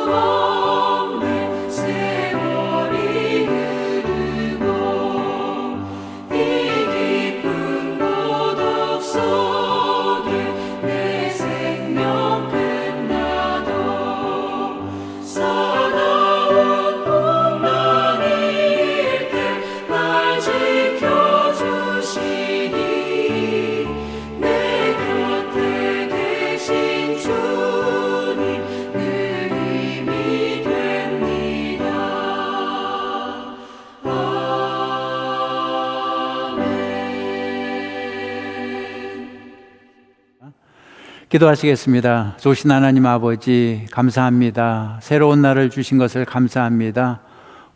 없는 세월이 흐르고 이 깊은 고독 속에 내 생명 끝나도 사나운 풍랑일 때 날 지켜주시니 내 곁에 계신 주님 늘 힘이 됩니다. 아멘. 기도하시겠습니다. 좋으신 하나님 아버지, 감사합니다. 새로운 날을 주신 것을 감사합니다.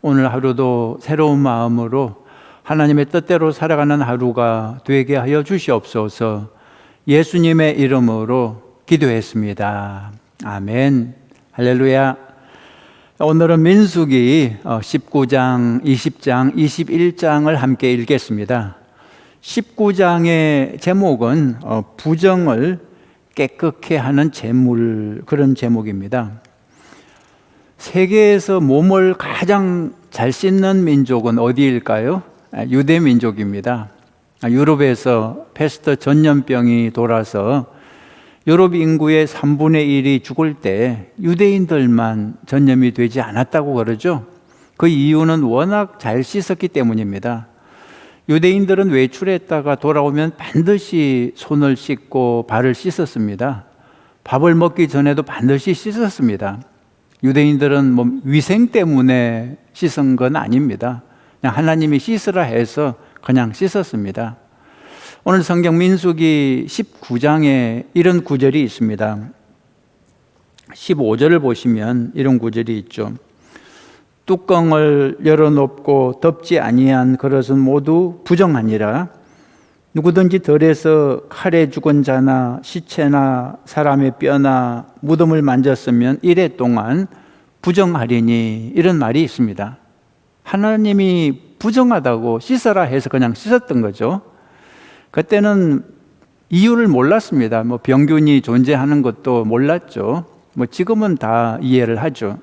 오늘 하루도 새로운 마음으로 하나님의 뜻대로 살아가는 하루가 되게 하여 주시옵소서. 예수님의 이름으로 기도했습니다. 아멘. 할렐루야. 오늘은 민수기 19장, 20장, 21장을 함께 읽겠습니다. 19장의 제목은 부정을 깨끗게 하는 재물, 그런 제목입니다. 세계에서 몸을 가장 잘 씻는 민족은 어디일까요? 유대 민족입니다. 유럽에서 패스트 전염병이 돌아서 유럽 인구의 3분의 1이 죽을 때 유대인들만 전염이 되지 않았다고 그러죠. 그 이유는 워낙 잘 씻었기 때문입니다. 유대인들은 외출했다가 돌아오면 반드시 손을 씻고 발을 씻었습니다. 밥을 먹기 전에도 반드시 씻었습니다. 유대인들은 위생 때문에 씻은 건 아닙니다. 그냥 하나님이 씻으라 해서 그냥 씻었습니다. 오늘 성경 민수기 19장에 이런 구절이 있습니다. 15절을 보시면 이런 구절이 있죠. 뚜껑을 열어놓고 덮지 아니한 그릇은 모두 부정하니라. 누구든지 덜에서 칼에 죽은 자나 시체나 사람의 뼈나 무덤을 만졌으면 이래 동안 부정하리니, 이런 말이 있습니다. 하나님이 부정하다고 씻어라 해서 그냥 씻었던 거죠. 그때는 이유를 몰랐습니다. 병균이 존재하는 것도 몰랐죠. 지금은 다 이해를 하죠.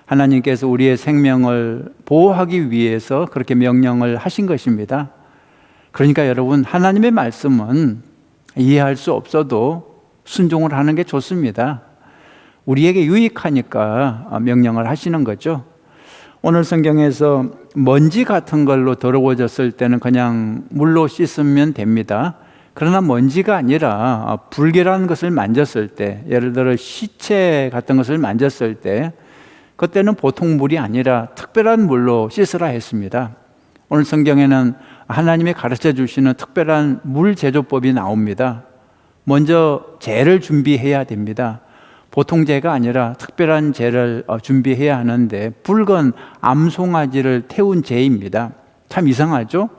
하나님께서 우리의 생명을 보호하기 위해서 그렇게 명령을 하신 것입니다. 그러니까 여러분, 하나님의 말씀은 이해할 수 없어도 순종을 하는 게 좋습니다. 우리에게 유익하니까 명령을 하시는 거죠. 오늘 성경에서 먼지 같은 걸로 더러워졌을 때는 그냥 물로 씻으면 됩니다. 그러나 먼지가 아니라 불결한 것을 만졌을 때, 예를 들어 시체 같은 것을 만졌을 때, 그때는 보통 물이 아니라 특별한 물로 씻으라 했습니다. 오늘 성경에는 하나님이 가르쳐 주시는 특별한 물 제조법이 나옵니다. 먼저 재를 준비해야 됩니다. 보통 재가 아니라 특별한 재를 준비해야 하는데, 붉은 암송아지를 태운 재입니다. 참 이상하죠?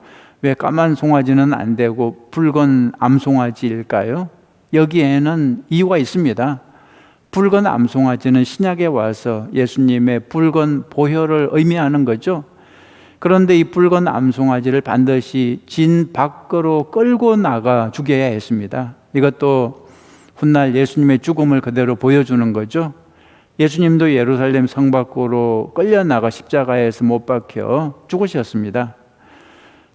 왜 까만 송아지는 안 되고 붉은 암송아지일까요? 여기에는 이유가 있습니다. 붉은 암송아지는 신약에 와서 예수님의 붉은 보혈을 의미하는 거죠. 그런데 이 붉은 암송아지를 반드시 진 밖으로 끌고 나가 죽여야 했습니다. 이것도 훗날 예수님의 죽음을 그대로 보여주는 거죠. 예수님도 예루살렘 성 밖으로 끌려나가 십자가에서 못 박혀 죽으셨습니다.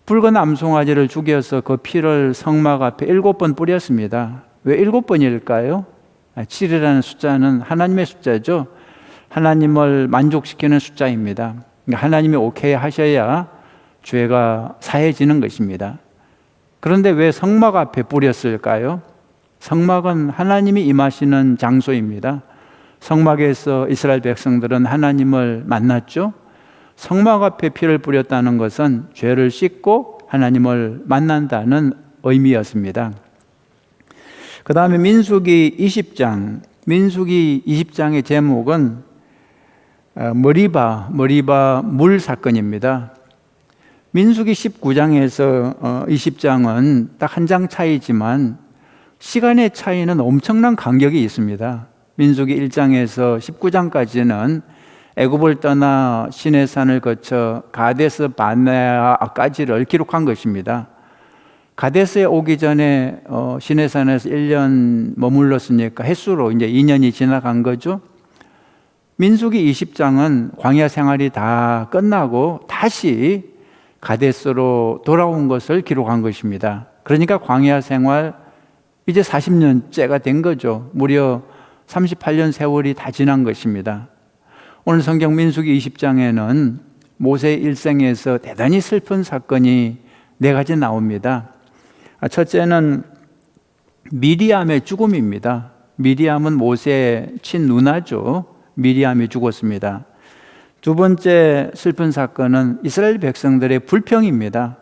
붉은 암송아지를 죽여서 그 피를 성막 앞에 7번 뿌렸습니다. 왜 7번일까요? 7이라는 숫자는 하나님의 숫자죠. 하나님을 만족시키는 숫자입니다. 그러니까 하나님이 오케이 하셔야 죄가 사해지는 것입니다. 그런데 왜 성막 앞에 뿌렸을까요? 성막은 하나님이 임하시는 장소입니다. 성막에서 이스라엘 백성들은 하나님을 만났죠. 성막 앞에 피를 뿌렸다는 것은 죄를 씻고 하나님을 만난다는 의미였습니다. 그 다음에 민수기 20장의 제목은 머리바 물 사건입니다. 민수기 19장에서 20장은 딱 한 장 차이지만 시간의 차이는 엄청난 간격이 있습니다. 민수기 1장에서 19장까지는 애굽을 떠나 시내산을 거쳐 가데스 바네아까지를 기록한 것입니다. 가데스에 오기 전에 시내산에서 1년 머물렀으니까 횟수로 이제 2년이 지나간 거죠. 민수기 20장은 광야 생활이 다 끝나고 다시 가데스로 돌아온 것을 기록한 것입니다. 그러니까 광야 생활 이제 40년째가 된 거죠. 무려 38년 세월이 다 지난 것입니다. 오늘 성경 민수기 20장에는 모세의 일생에서 대단히 슬픈 사건이 4가지 나옵니다. 첫째는 미리암의 죽음입니다. 미리암은 모세의 친누나죠. 미리암이 죽었습니다. 두 번째 슬픈 사건은 이스라엘 백성들의 불평입니다.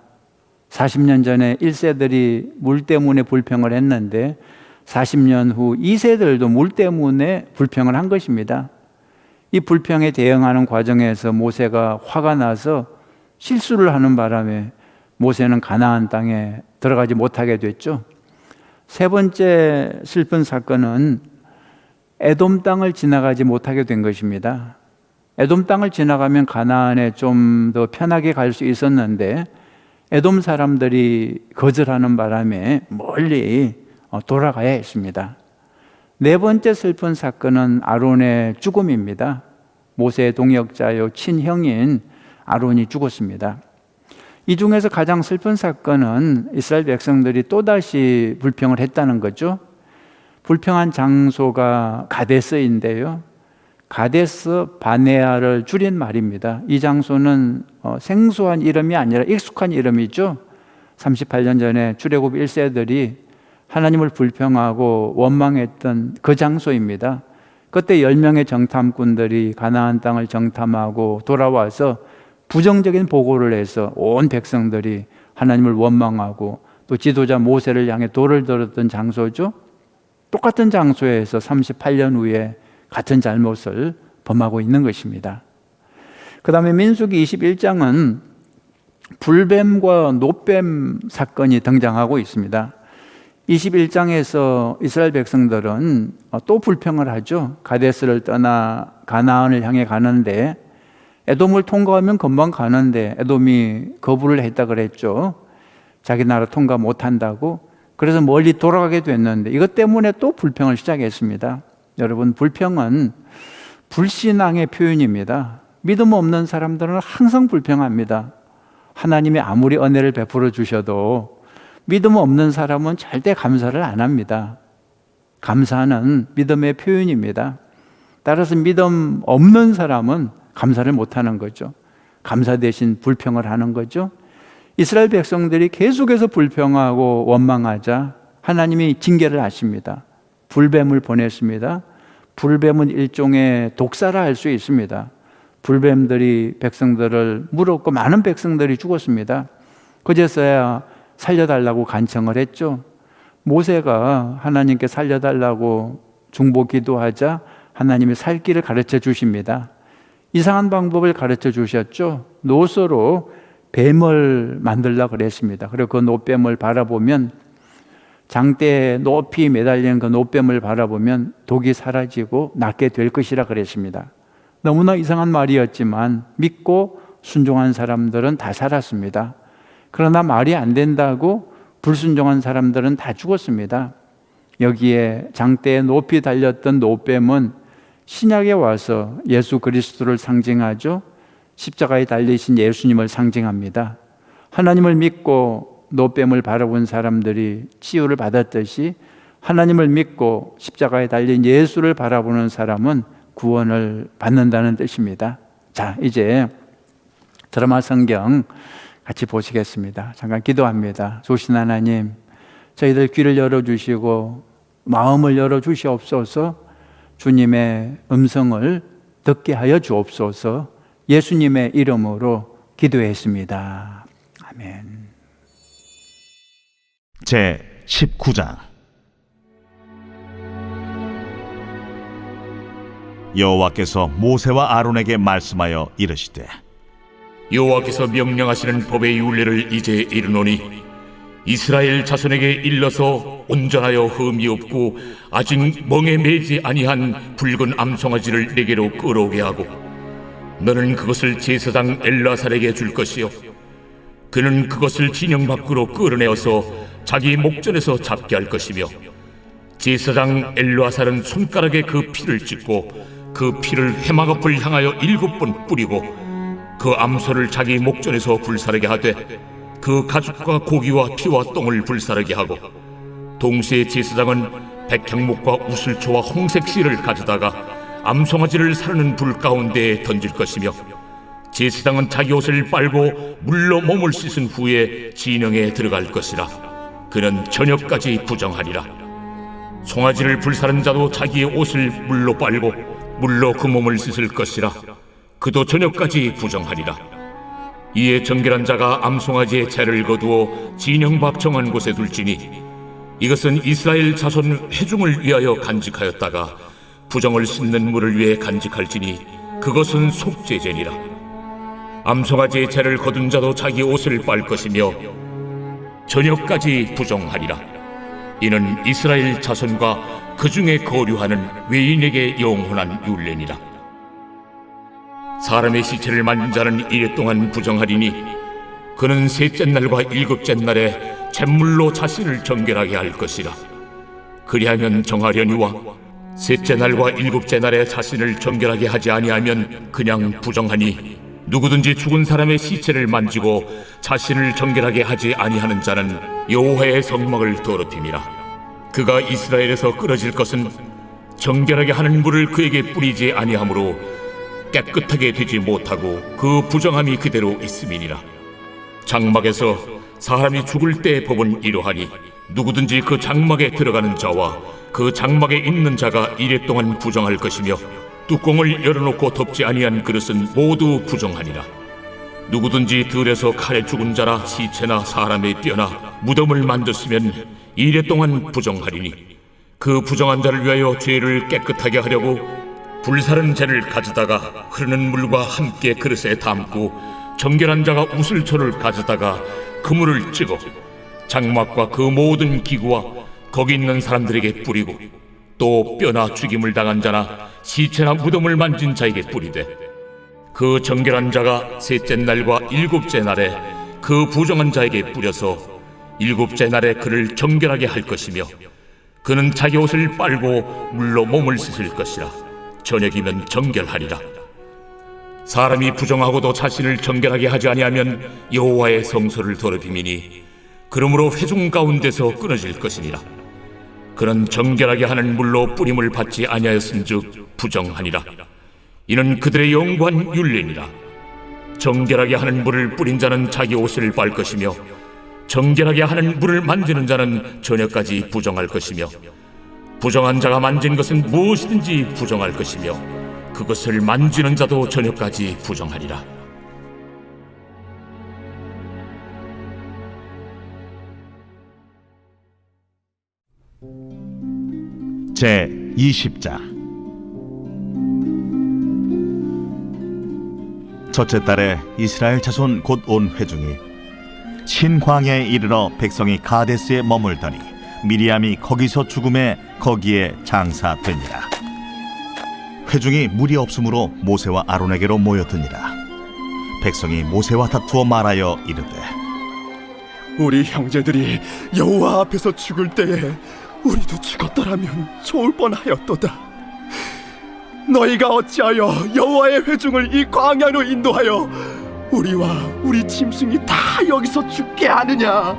40년 전에 1세들이 물 때문에 불평을 했는데 40년 후 2세들도 물 때문에 불평을 한 것입니다. 이 불평에 대응하는 과정에서 모세가 화가 나서 실수를 하는 바람에 모세는 가나안 땅에 들어가지 못하게 됐죠. 세 번째 슬픈 사건은 에돔 땅을 지나가지 못하게 된 것입니다. 에돔 땅을 지나가면 가나안에 좀 더 편하게 갈 수 있었는데 에돔 사람들이 거절하는 바람에 멀리 돌아가야 했습니다. 네 번째 슬픈 사건은 아론의 죽음입니다. 모세의 동역자요 친형인 아론이 죽었습니다. 이 중에서 가장 슬픈 사건은 이스라엘 백성들이 또다시 불평을 했다는 거죠. 불평한 장소가 가데스인데요. 가데스 바네아를 줄인 말입니다. 이 장소는 생소한 이름이 아니라 익숙한 이름이죠. 38년 전에 출애굽 1세들이 하나님을 불평하고 원망했던 그 장소입니다. 그때 10명의 정탐꾼들이 가나안 땅을 정탐하고 돌아와서 부정적인 보고를 해서 온 백성들이 하나님을 원망하고 또 지도자 모세를 향해 돌을 들었던 장소죠. 똑같은 장소에서 38년 후에 같은 잘못을 범하고 있는 것입니다. 그 다음에 민수기 21장은 불뱀과 노뱀 사건이 등장하고 있습니다. 21장에서 이스라엘 백성들은 또 불평을 하죠. 가데스를 떠나 가나안을 향해 가는데 에돔을 통과하면 금방 가는데 에돔이 거부를 했다 그랬죠. 자기 나라 통과 못한다고. 그래서 멀리 돌아가게 됐는데 이것 때문에 또 불평을 시작했습니다. 여러분, 불평은 불신앙의 표현입니다. 믿음 없는 사람들은 항상 불평합니다. 하나님이 아무리 은혜를 베풀어 주셔도 믿음 없는 사람은 절대 감사를 안 합니다. 감사는 믿음의 표현입니다. 따라서 믿음 없는 사람은 감사를 못하는 거죠. 감사 대신 불평을 하는 거죠. 이스라엘 백성들이 계속해서 불평하고 원망하자 하나님이 징계를 하십니다. 불뱀을 보냈습니다. 불뱀은 일종의 독사라 할 수 있습니다. 불뱀들이 백성들을 물었고 많은 백성들이 죽었습니다. 그제서야 살려달라고 간청을 했죠. 모세가 하나님께 살려달라고 중보 기도하자 하나님이 살 길을 가르쳐 주십니다. 이상한 방법을 가르쳐 주셨죠. 노소로 뱀을 만들려고 그랬습니다. 그리고 그 노뱀을 바라보면 장대에 높이 매달리는 그 노뱀을 바라보면 독이 사라지고 낫게 될 것이라 그랬습니다. 너무나 이상한 말이었지만 믿고 순종한 사람들은 다 살았습니다. 그러나 말이 안 된다고 불순종한 사람들은 다 죽었습니다. 여기에 장대에 높이 달렸던 노뱀은 신약에 와서 예수 그리스도를 상징하죠. 십자가에 달리신 예수님을 상징합니다. 하나님을 믿고 노뱀을 바라본 사람들이 치유를 받았듯이 하나님을 믿고 십자가에 달린 예수를 바라보는 사람은 구원을 받는다는 뜻입니다. 자, 이제 드라마 성경 같이 보시겠습니다. 잠깐 기도합니다. 좋으신 하나님, 저희들 귀를 열어주시고 마음을 열어주시옵소서. 주님의 음성을 듣게 하여 주옵소서. 예수님의 이름으로 기도했습니다. 아멘. 제 19장. 여호와께서 모세와 아론에게 말씀하여 이르시되 여호와께서 명령하시는 법의 율례를 이제 이르노니 이스라엘 자손에게 일러서 온전하여 흠이 없고 아직 멍에 매지 아니한 붉은 암송아지를 내게로 끌어오게 하고 너는 그것을 제사장 엘르아살에게 줄 것이요 그는 그것을 진영 밖으로 끌어내어서 자기 목전에서 잡게 할 것이며 제사장 엘르아살은 손가락에 그 피를 찍고 그 피를 해막 앞을 향하여 7번 뿌리고 그 암소를 자기 목전에서 불사르게 하되 그 가죽과 고기와 피와 똥을 불사르게 하고 동시에 제사장은 백향목과 우슬초와 홍색 실을 가져다가 암송아지를 사르는 불 가운데에 던질 것이며 제사장은 자기 옷을 빨고 물로 몸을 씻은 후에 진영에 들어갈 것이라. 그는 저녁까지 부정하리라. 송아지를 불사른 자도 자기의 옷을 물로 빨고 물로 그 몸을 씻을 것이라. 그도 저녁까지 부정하리라. 이에 정결한 자가 암송아지의 채를 거두어 진영 밖 정한 곳에 둘지니 이것은 이스라엘 자손 회중을 위하여 간직하였다가 부정을 씻는 물을 위해 간직할지니 그것은 속죄제니라. 암송아지의 채를 거둔 자도 자기 옷을 빨 것이며 저녁까지 부정하리라. 이는 이스라엘 자손과 그 중에 거류하는 외인에게 영원한 율례니라. 사람의 시체를 만진 자는 이래 동안 부정하리니 그는 셋째 날과 일곱째 날에 잿물로 자신을 정결하게 할 것이라. 그리하면 정하려니와 셋째 날과 일곱째 날에 자신을 정결하게 하지 아니하면 그냥 부정하니 누구든지 죽은 사람의 시체를 만지고 자신을 정결하게 하지 아니하는 자는 여호와의 성막을 더럽힘이라. 그가 이스라엘에서 끊어질 것은 정결하게 하는 물을 그에게 뿌리지 아니하므로 깨끗하게 되지 못하고 그 부정함이 그대로 있음이니라. 장막에서 사람이 죽을 때의 법은 이러하니 누구든지 그 장막에 들어가는 자와 그 장막에 있는 자가 이래 동안 부정할 것이며 뚜껑을 열어놓고 덮지 아니한 그릇은 모두 부정하니라. 누구든지 들에서 칼에 죽은 자나 시체나 사람의 뼈나 무덤을 만졌으면 이래 동안 부정하리니 그 부정한 자를 위하여 죄를 깨끗하게 하려고 불사른 재를 가져다가 흐르는 물과 함께 그릇에 담고 정결한 자가 우슬초를 가져다가 그물을 찍어 장막과 그 모든 기구와 거기 있는 사람들에게 뿌리고 또 뼈나 죽임을 당한 자나 시체나 무덤을 만진 자에게 뿌리되 그 정결한 자가 셋째 날과 일곱째 날에 그 부정한 자에게 뿌려서 일곱째 날에 그를 정결하게 할 것이며 그는 자기 옷을 빨고 물로 몸을 씻을 것이라. 저녁이면 정결하리라. 사람이 부정하고도 자신을 정결하게 하지 아니하면 여호와의 성소를 더럽힘이니 그러므로 회중 가운데서 끊어질 것이니라. 그는 정결하게 하는 물로 뿌림을 받지 아니하였은즉 부정하니라. 이는 그들의 영구한 율례니라. 정결하게 하는 물을 뿌린 자는 자기 옷을 빨 것이며 정결하게 하는 물을 만지는 자는 저녁까지 부정할 것이며 부정한 자가 만진 것은 무엇이든지 부정할 것이며 그것을 만지는 자도 저녁까지 부정하리라. 제 20장. 첫째 달에 이스라엘 자손 곧 온 회중이 신광야에 이르러 백성이 가데스에 머물더니 미리암이 거기서 죽음에 거기에 장사되니라. 회중이 물이 없으므로 모세와 아론에게로 모였더니라. 백성이 모세와 다투어 말하여 이르되 우리 형제들이 여호와 앞에서 죽을 때에 우리도 죽었더라면 좋을 뻔하였도다. 너희가 어찌하여 여호와의 회중을 이 광야로 인도하여 우리와 우리 짐승이 다 여기서 죽게 하느냐?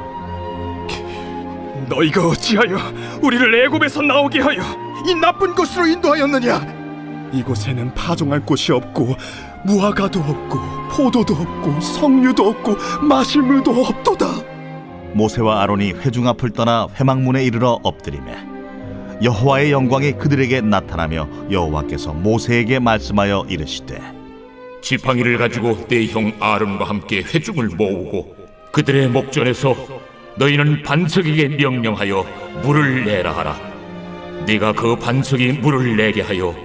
너희가 어찌하여 우리를 애굽에서 나오게 하여 이 나쁜 곳으로 인도하였느냐? 이곳에는 파종할 곳이 없고 무화과도 없고 포도도 없고 석류도 없고 마실 물도 없도다. 모세와 아론이 회중 앞을 떠나 회막문에 이르러 엎드리매 여호와의 영광이 그들에게 나타나며 여호와께서 모세에게 말씀하여 이르시되 지팡이를 가지고 내 형 아론과 함께 회중을 모으고 그들의 목전에서 너희는 반석에게 명령하여 물을 내라 하라. 네가 그 반석이 물을 내게 하여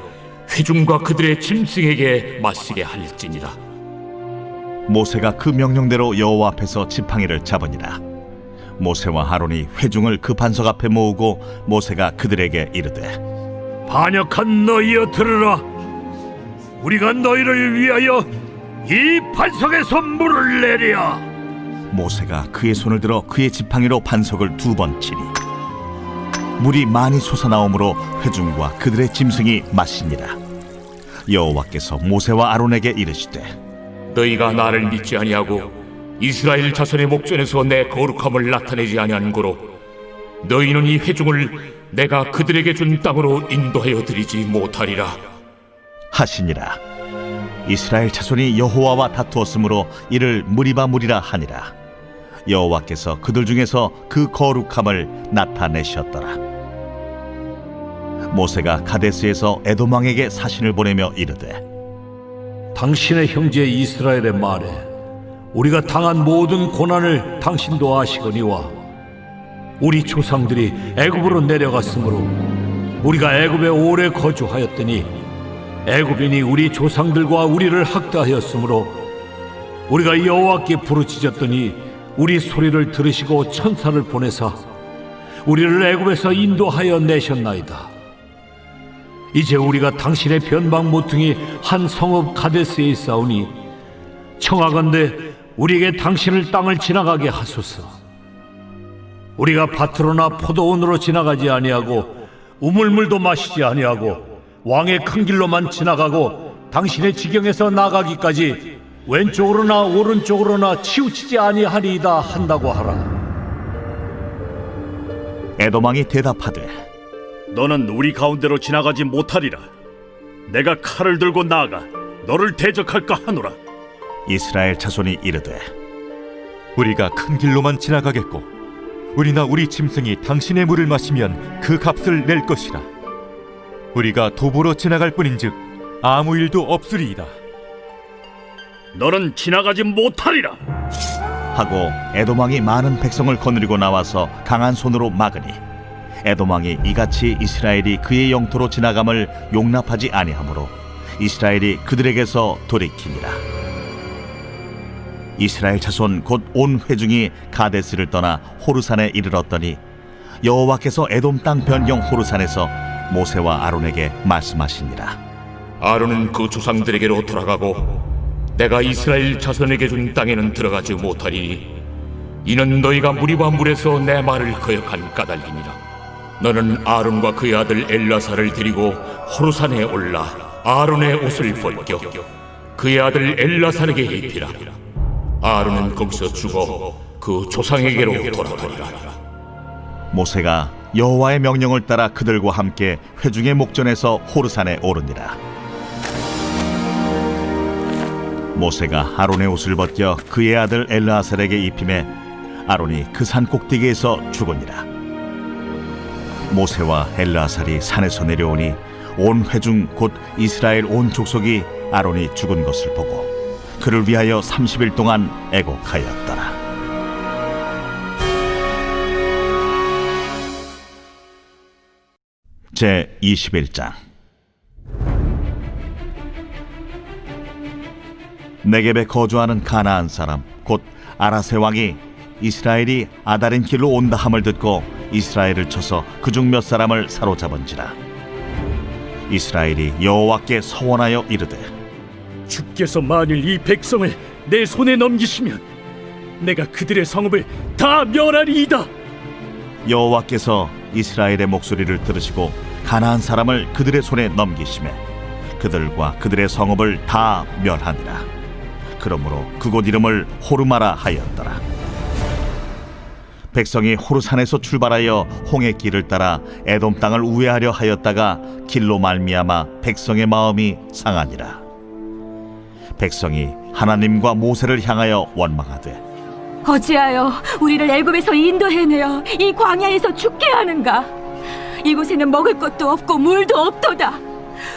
회중과 그들의 짐승에게 마시게 할지니라. 모세가 그 명령대로 여호와 앞에서 지팡이를 잡으니라. 모세와 아론이 회중을 그 반석 앞에 모으고 모세가 그들에게 이르되 반역한 너희여 들으라. 우리가 너희를 위하여 이 반석에서 물을 내랴. 모세가 그의 손을 들어 그의 지팡이로 반석을 2번 치니 물이 많이 솟아나오므로 회중과 그들의 짐승이 마시니라. 여호와께서 모세와 아론에게 이르시되 너희가 나를 믿지 아니하고 이스라엘 자손의 목전에서 내 거룩함을 나타내지 아니한 고로 너희는 이 회중을 내가 그들에게 준 땅으로 인도하여 드리지 못하리라. 하시니라. 이스라엘 자손이 여호와와 다투었으므로 이를 무리바 하니라. 여호와께서 그들 중에서 그 거룩함을 나타내셨더라. 모세가 가데스에서 에돔 왕에게 사신을 보내며 이르되 당신의 형제 이스라엘의 말에 우리가 당한 모든 고난을 당신도 아시거니와 우리 조상들이 애굽으로 내려갔으므로 우리가 애굽에 오래 거주하였더니 애굽인이 우리 조상들과 우리를 학대하였으므로 우리가 여호와께 부르짖었더니 우리 소리를 들으시고 천사를 보내사 우리를 애굽에서 인도하여 내셨나이다. 이제 우리가 당신의 변방 모퉁이 한 성읍 가데스에 있사오니 청하건대 우리에게 당신을 땅을 지나가게 하소서. 우리가 밭으로나 포도원으로 지나가지 아니하고 우물물도 마시지 아니하고 왕의 큰 길로만 지나가고 당신의 지경에서 나가기까지 왼쪽으로나 오른쪽으로나 치우치지 아니하리이다 한다고 하라. 에돔 왕이 대답하되 너는 우리 가운데로 지나가지 못하리라. 내가 칼을 들고 나아가 너를 대적할까 하노라. 이스라엘 자손이 이르되 우리가 큰 길로만 지나가겠고 우리나 우리 짐승이 당신의 물을 마시면 그 값을 낼 것이라. 우리가 도보로 지나갈 뿐인즉 아무 일도 없으리이다. 너는 지나가지 못하리라. 하고 에돔 왕이 많은 백성을 거느리고 나와서 강한 손으로 막으니 에돔 왕이 이같이 이스라엘이 그의 영토로 지나감을 용납하지 아니하므로 이스라엘이 그들에게서 돌이키니라. 이스라엘 자손 곧 온 회중이 가데스를 떠나 호르산에 이르렀더니 여호와께서 에돔 땅 변경 호르산에서 모세와 아론에게 말씀하시니라. 아론은 그 조상들에게로 돌아가고 내가 이스라엘 자손에게 준 땅에는 들어가지 못하리니 이는 너희가 무리와 물에서 내 말을 거역한 까닭이니라. 너는 아론과 그의 아들 엘라사를 데리고 호르산에 올라 아론의 옷을 벗겨 그의 아들 엘라사에게 입히라. 아론은 거기서 죽어 그 조상에게로 돌아가리라. 모세가 여호와의 명령을 따라 그들과 함께 회중의 목전에서 호르산에 오르니라. 모세가 아론의 옷을 벗겨 그의 아들 엘르아살에게 입히매 아론이 그 산 꼭대기에서 죽으니라. 모세와 엘르아살이 산에서 내려오니 온 회중 곧 이스라엘 온 족속이 아론이 죽은 것을 보고 그를 위하여 30일 동안 애곡하였더라. 제 21장. 네겝에 거주하는 가나안 사람 곧 아라세 왕이 이스라엘이 아다린 길로 온다 함을 듣고 이스라엘을 쳐서 그중 몇 사람을 사로잡은지라. 이스라엘이 여호와께 서원하여 이르되 주께서 만일 이 백성을 내 손에 넘기시면 내가 그들의 성읍을 다 멸하리이다. 여호와께서 이스라엘의 목소리를 들으시고 가나안 사람을 그들의 손에 넘기시매 그들과 그들의 성읍을 다 멸하니라. 그러므로 그곳 이름을 호르마라 하였더라. 백성이 호르산에서 출발하여 홍해 길을 따라 에돔 땅을 우회하려 하였다가 길로 말미암아 백성의 마음이 상하니라. 백성이 하나님과 모세를 향하여 원망하되 어찌하여 우리를 애굽에서 인도해내어 이 광야에서 죽게 하는가? 이곳에는 먹을 것도 없고 물도 없도다.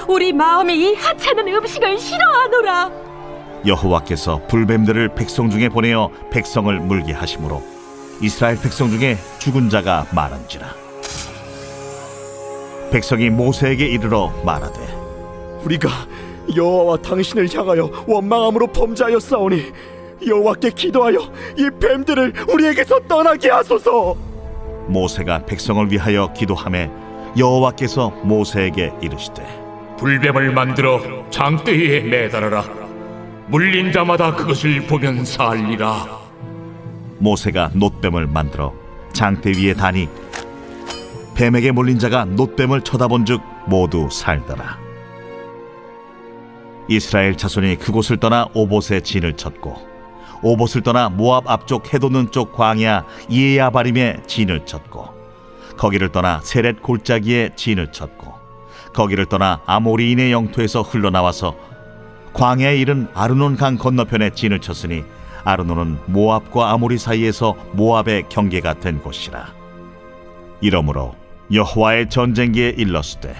우리 마음이 이 하찮은 음식을 싫어하노라. 여호와께서 불뱀들을 백성 중에 보내어 백성을 물게 하심으로 이스라엘 백성 중에 죽은 자가 많은지라. 백성이 모세에게 이르러 말하되 우리가 여호와와 당신을 향하여 원망함으로 범죄하였사오니 여호와께 기도하여 이 뱀들을 우리에게서 떠나게 하소서. 모세가 백성을 위하여 기도하매 여호와께서 모세에게 이르시되 불뱀을 만들어 장대 위에 매달아라. 물린 자마다 그것을 보면 살리라. 모세가 놋뱀을 만들어 장대 위에 다니 뱀에게 물린 자가 놋뱀을 쳐다본즉 모두 살더라. 이스라엘 자손이 그곳을 떠나 오봇에 진을 쳤고 오봇을 떠나 모압 앞쪽 해돋는 쪽 광야 이에야바림에 진을 쳤고 거기를 떠나 세렛 골짜기에 진을 쳤고 거기를 떠나 아모리인의 영토에서 흘러나와서 광야에 이른 아르논 강 건너편에 진을 쳤으니 아르논은 모압과 아모리 사이에서 모압의 경계가 된 곳이라. 이러므로 여호와의 전쟁기에 일렀으되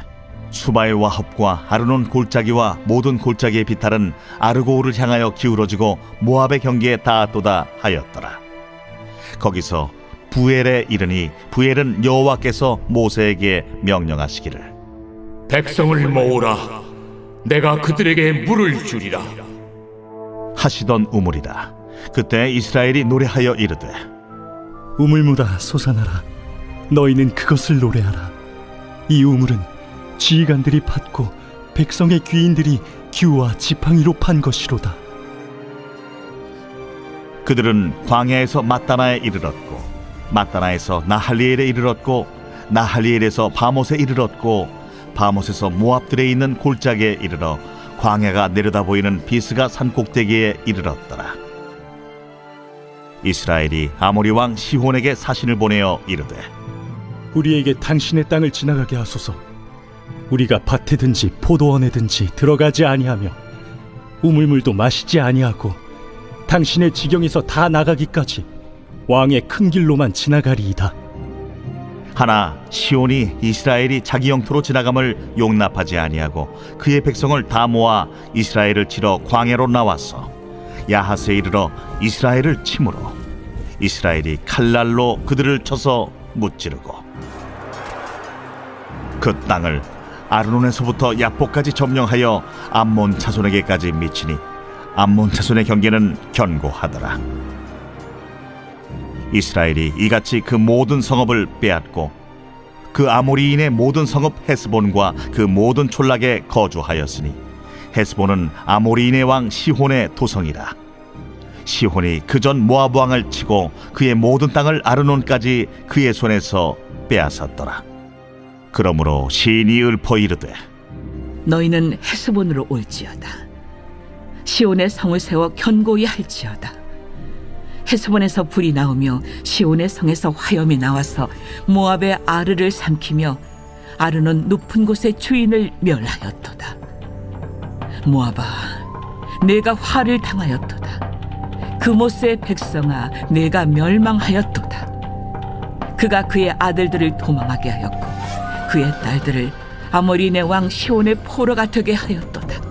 수바의 와합과 아르논 골짜기와 모든 골짜기의 비탈은 아르고우를 향하여 기울어지고 모압의 경계에 닿았도다 하였더라. 거기서 부엘에 이르니 부엘은 여호와께서 모세에게 명령하시기를 백성을 모으라. 내가 그들에게 물을 주리라. 하시던 우물이라. 그때 이스라엘이 노래하여 이르되 우물무다 솟아나라. 너희는 그것을 노래하라. 이 우물은 지휘관들이 팠고 백성의 귀인들이 규와 지팡이로 판 것이로다. 그들은 광야에서 mat다나에 이르렀고 mat다나에서 나할리엘에 이르렀고 나할리엘에서 바못에 이르렀고 바못에서 모압들에 있는 골짜기에 이르러 광야가 내려다 보이는 비스가 산 꼭대기에 이르렀더라. 이스라엘이 아모리 왕 시혼에게 사신을 보내어 이르되 우리에게 당신의 땅을 지나가게 하소서. 우리가 밭에든지 포도원에든지 들어가지 아니하며 우물물도 마시지 아니하고 당신의 지경에서 다 나가기까지 왕의 큰 길로만 지나가리이다. 하나 시온이 이스라엘이 자기 영토로 지나감을 용납하지 아니하고 그의 백성을 다 모아 이스라엘을 치러 광야로 나왔어 야하스에 이르러 이스라엘을 치므로 이스라엘이 칼날로 그들을 쳐서 무찌르고 그 땅을 아르논에서부터 야포까지 점령하여 암몬 자손에게까지 미치니 암몬 자손의 경계는 견고하더라. 이스라엘이 이같이 그 모든 성읍을 빼앗고 그 아모리인의 모든 성읍 헤스본과 그 모든 촌락에 거주하였으니 헤스본은 아모리인의 왕 시혼의 도성이라. 시혼이 그전 모압 왕을 치고 그의 모든 땅을 아르논까지 그의 손에서 빼앗았더라. 그러므로 시인이 읊어 이르되 너희는 헤스본으로 올지어다. 시온의 성을 세워 견고히 할지어다. 헤스본에서 불이 나오며 시온의 성에서 화염이 나와서 모압의 아르를 삼키며 아르는 높은 곳의 주인을 멸하였도다. 모압아, 내가 화를 당하였도다. 그모스의 백성아, 내가 멸망하였도다. 그가 그의 아들들을 도망하게 하였고 그의 딸들을 아모리네 왕 시온의 포로가 되게 하였도다.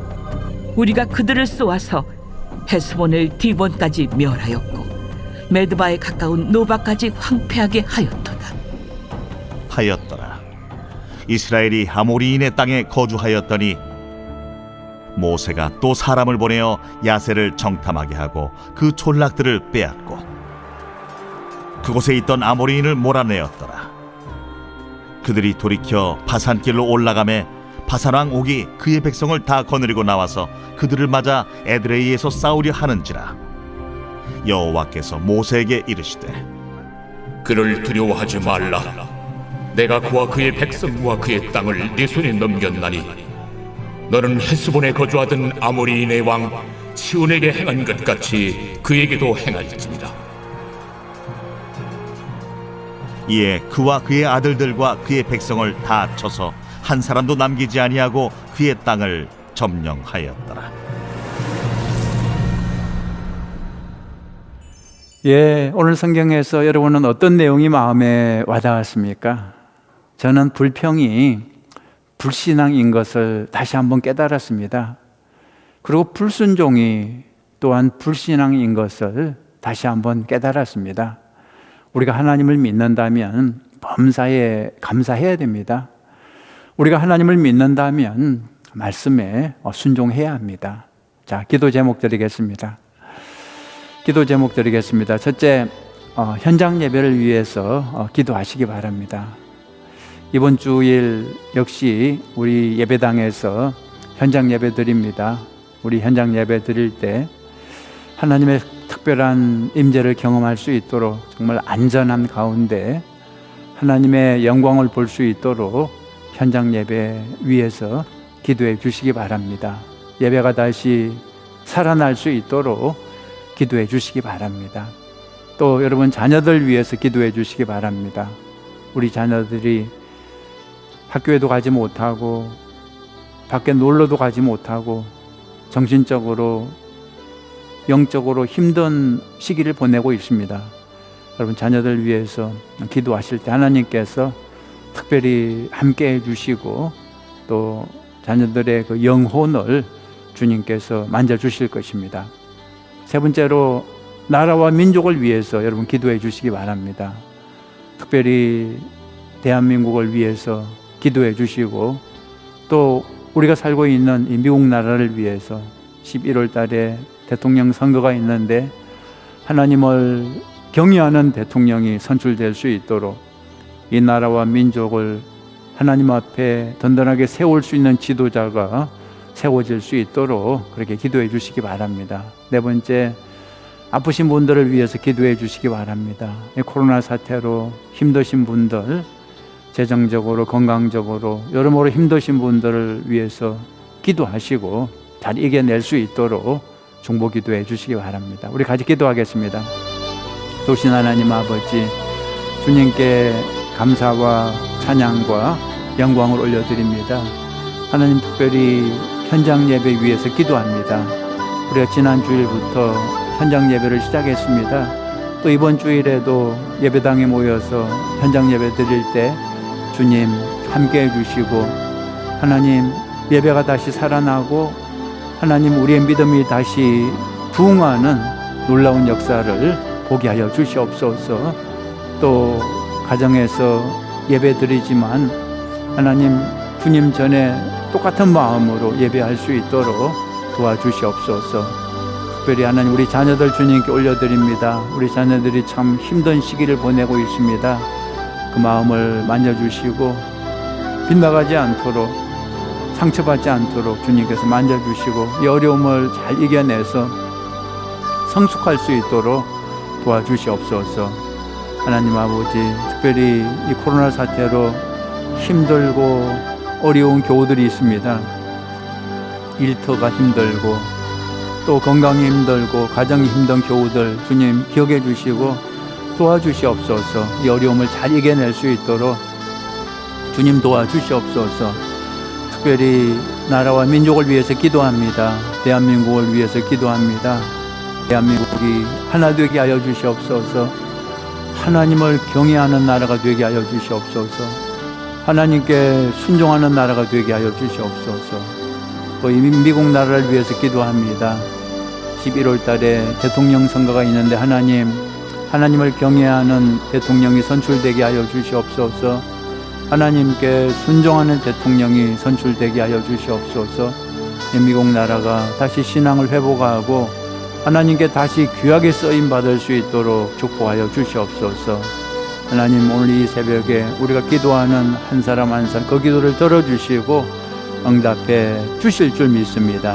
우리가 그들을 쏘아서 헤스본을 디본까지 멸하였고 메드바에 가까운 노바까지 황폐하게 하였더라. 이스라엘이 아모리인의 땅에 거주하였더니 모세가 또 사람을 보내어 야세를 정탐하게 하고 그 촌락들을 빼앗고 그곳에 있던 아모리인을 몰아내었더라. 그들이 돌이켜 바산길로 올라가매 바산왕 옥이 그의 백성을 다 거느리고 나와서 그들을 맞아 에드레이에서 싸우려 하는지라. 여호와께서 모세에게 이르시되 그를 두려워하지 말라. 내가 그와 그의 백성과 그의 땅을 네 손에 넘겼나니 너는 헤스본에 거주하던 아모리인의 왕 시온에게 행한 것 같이 그에게도 행할지니라. 이에 그와 그의 아들들과 그의 백성을 다 쳐서 한 사람도 남기지 아니하고 그의 땅을 점령하였더라. 예, 오늘 성경에서 여러분은 어떤 내용이 마음에 와닿았습니까? 저는 불평이 불신앙인 것을 다시 한번 깨달았습니다. 그리고 불순종이 또한 불신앙인 것을 다시 한번 깨달았습니다. 우리가 하나님을 믿는다면 범사에 감사해야 됩니다. 우리가 하나님을 믿는다면 말씀에 순종해야 합니다. 자, 기도 제목 드리겠습니다. 기도 제목 드리겠습니다. 첫째, 현장 예배를 위해서 기도하시기 바랍니다. 이번 주일 역시 우리 예배당에서 현장 예배 드립니다. 우리 현장 예배 드릴 때 하나님의 특별한 임재를 경험할 수 있도록 정말 안전한 가운데 하나님의 영광을 볼 수 있도록 현장 예배 위해서 기도해 주시기 바랍니다. 예배가 다시 살아날 수 있도록 기도해 주시기 바랍니다. 또 여러분 자녀들 위해서 기도해 주시기 바랍니다. 우리 자녀들이 학교에도 가지 못하고 밖에 놀러도 가지 못하고 정신적으로 영적으로 힘든 시기를 보내고 있습니다. 여러분 자녀들 위해서 기도하실 때 하나님께서 특별히 함께 해주시고 또 자녀들의 그 영혼을 주님께서 만져주실 것입니다. 세 번째로 나라와 민족을 위해서 여러분 기도해 주시기 바랍니다. 특별히 대한민국을 위해서 기도해 주시고 또 우리가 살고 있는 이 미국 나라를 위해서 11월 달에 대통령 선거가 있는데 하나님을 경외하는 대통령이 선출될 수 있도록 이 나라와 민족을 하나님 앞에 든든하게 세울 수 있는 지도자가 세워질 수 있도록 그렇게 기도해 주시기 바랍니다. 네 번째, 아프신 분들을 위해서 기도해 주시기 바랍니다. 이 코로나 사태로 힘드신 분들, 재정적으로 건강적으로 여러모로 힘드신 분들을 위해서 기도하시고 잘 이겨낼 수 있도록 중보 기도해 주시기 바랍니다. 우리 같이 기도하겠습니다. 도신 하나님 아버지, 주님께 감사와 찬양과 영광을 올려드립니다. 하나님, 특별히 현장 예배 위해서 기도합니다. 우리가 지난 주일부터 현장 예배를 시작했습니다. 또 이번 주일에도 예배당에 모여서 현장 예배 드릴 때 주님 함께 해주시고 하나님 예배가 다시 살아나고 하나님 우리의 믿음이 다시 부흥하는 놀라운 역사를 보게 하여 주시옵소서. 또 가정에서 예배 드리지만 하나님 주님 전에 똑같은 마음으로 예배할 수 있도록 도와주시옵소서. 특별히 하나님 우리 자녀들 주님께 올려드립니다. 우리 자녀들이 참 힘든 시기를 보내고 있습니다. 그 마음을 만져주시고 빗나가지 않도록 상처받지 않도록 주님께서 만져주시고 이 어려움을 잘 이겨내서 성숙할 수 있도록 도와주시옵소서. 하나님 아버지, 특별히 이 코로나 사태로 힘들고 어려운 교우들이 있습니다. 일터가 힘들고 또 건강이 힘들고 가정이 힘든 교우들 주님 기억해 주시고 도와주시옵소서. 이 어려움을 잘 이겨낼 수 있도록 주님 도와주시옵소서. 특별히 나라와 민족을 위해서 기도합니다. 대한민국을 위해서 기도합니다. 대한민국이 하나 되게 하여 주시옵소서. 하나님을 경외하는 나라가 되게 하여 주시옵소서. 하나님께 순종하는 나라가 되게 하여 주시옵소서. 또 이 미국 나라를 위해서 기도합니다. 11월 달에 대통령 선거가 있는데 하나님을 경외하는 대통령이 선출되게 하여 주시옵소서. 하나님께 순종하는 대통령이 선출되게 하여 주시옵소서. 미국 나라가 다시 신앙을 회복하고 하나님께 다시 귀하게 쓰임 받을 수 있도록 축복하여 주시옵소서. 하나님, 오늘 이 새벽에 우리가 기도하는 한 사람 한 사람 그 기도를 들어주시고 응답해 주실 줄 믿습니다.